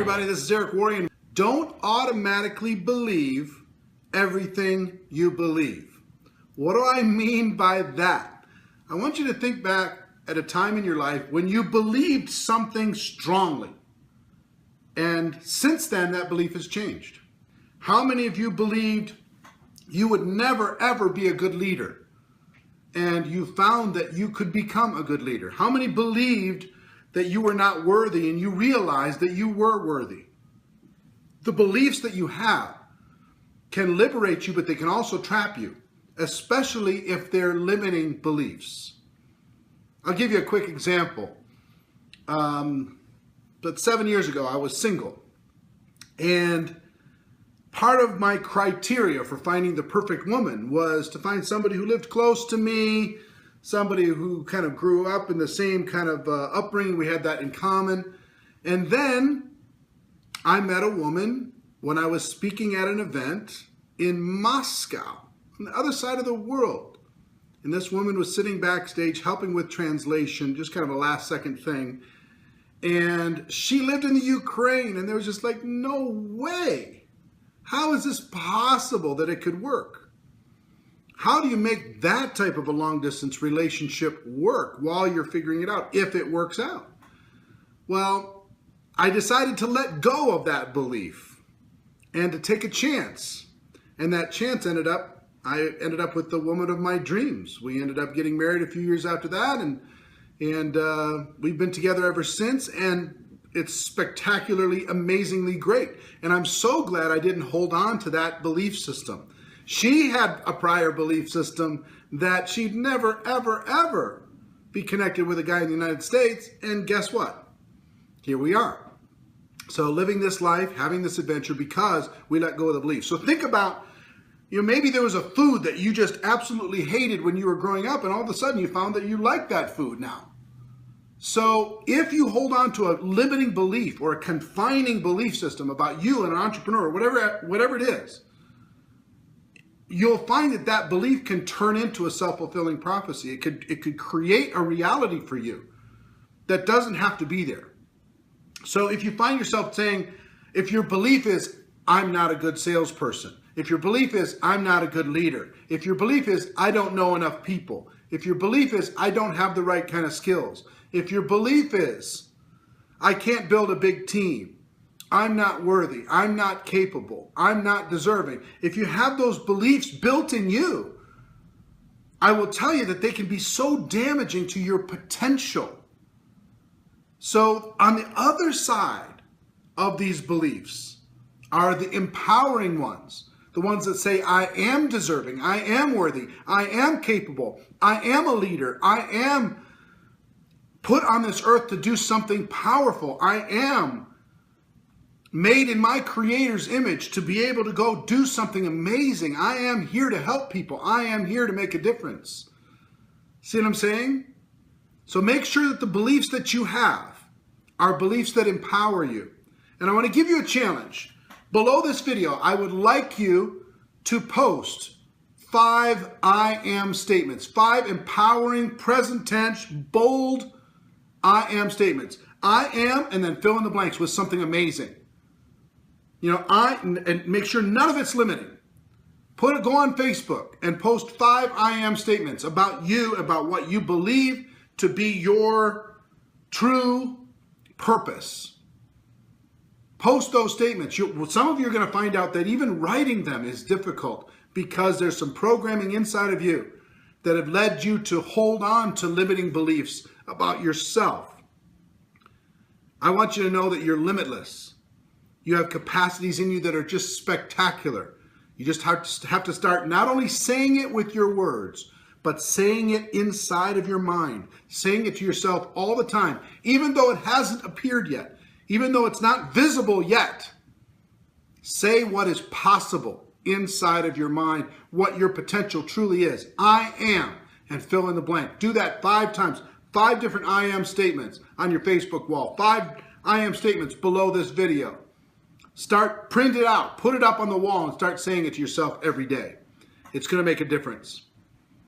Everybody, this is Eric Worre. Don't automatically believe everything you believe. What do I mean by that? I want you to think back at a time in your life when you believed something strongly. And since then, that belief has changed. How many of you believed you would never, ever be a good leader? And you found that you could become a good leader. How many believed that you were not worthy and you realized that you were worthy? The beliefs that you have can liberate you, but they can also trap you, especially if they're limiting beliefs. I'll give you a quick example. But 7 years ago, I was single. And part of my criteria for finding the perfect woman was to find somebody who lived close to me, somebody who kind of grew up in the same kind of upbringing. We had that in common. And then I met a woman when I was speaking at an event in Moscow, on the other side of the world. And this woman was sitting backstage helping with translation, just kind of a last second thing. And she lived in the Ukraine, and there was just like, no way. How is this possible that it could work? How do you make that type of a long distance relationship work while you're figuring it out, if it works out? Well, I decided to let go of that belief and to take a chance. And that chance I ended up with the woman of my dreams. We ended up getting married a few years after that, and we've been together ever since, and it's spectacularly, amazingly great. And I'm so glad I didn't hold on to that belief system. She had a prior belief system that she'd never, ever, ever be connected with a guy in the United States. And guess what? Here we are. So living this life, having this adventure because we let go of the belief. So think about, maybe there was a food that you just absolutely hated when you were growing up, and all of a sudden you found that you like that food now. So if you hold on to a limiting belief or a confining belief system about you and an entrepreneur, whatever it is, you'll find that that belief can turn into a self-fulfilling prophecy. It could create a reality for you that doesn't have to be there. So if you find yourself saying, if your belief is, I'm not a good salesperson, if your belief is, I'm not a good leader, if your belief is, I don't know enough people, if your belief is, I don't have the right kind of skills, if your belief is, I can't build a big team, I'm not worthy, I'm not capable, I'm not deserving. If you have those beliefs built in you, I will tell you that they can be so damaging to your potential. So on the other side of these beliefs are the empowering ones. The ones that say, I am deserving, I am worthy, I am capable, I am a leader, I am put on this earth to do something powerful. I am made in my Creator's image to be able to go do something amazing. I am here to help people. I am here to make a difference. See what I'm saying? So make sure that the beliefs that you have are beliefs that empower you. And I want to give you a challenge. Below this video, I would like you to post 5 I am statements, 5 empowering, present tense, bold I am statements. I am, and then fill in the blanks with something amazing. And make sure none of it's limiting. Go on Facebook and post 5 I am statements about you, about what you believe to be your true purpose. Post those statements. Some of you are going to find out that even writing them is difficult because there's some programming inside of you that have led you to hold on to limiting beliefs about yourself. I want you to know that you're limitless. You have capacities in you that are just spectacular. You just have to start not only saying it with your words, but saying it inside of your mind, saying it to yourself all the time, even though it hasn't appeared yet, even though it's not visible yet. Say what is possible inside of your mind, what your potential truly is. I am, and fill in the blank. Do that 5 times. 5 different I am statements on your Facebook wall. 5 I am statements below this video. Print it out, put it up on the wall, and start saying it to yourself every day. It's going to make a difference.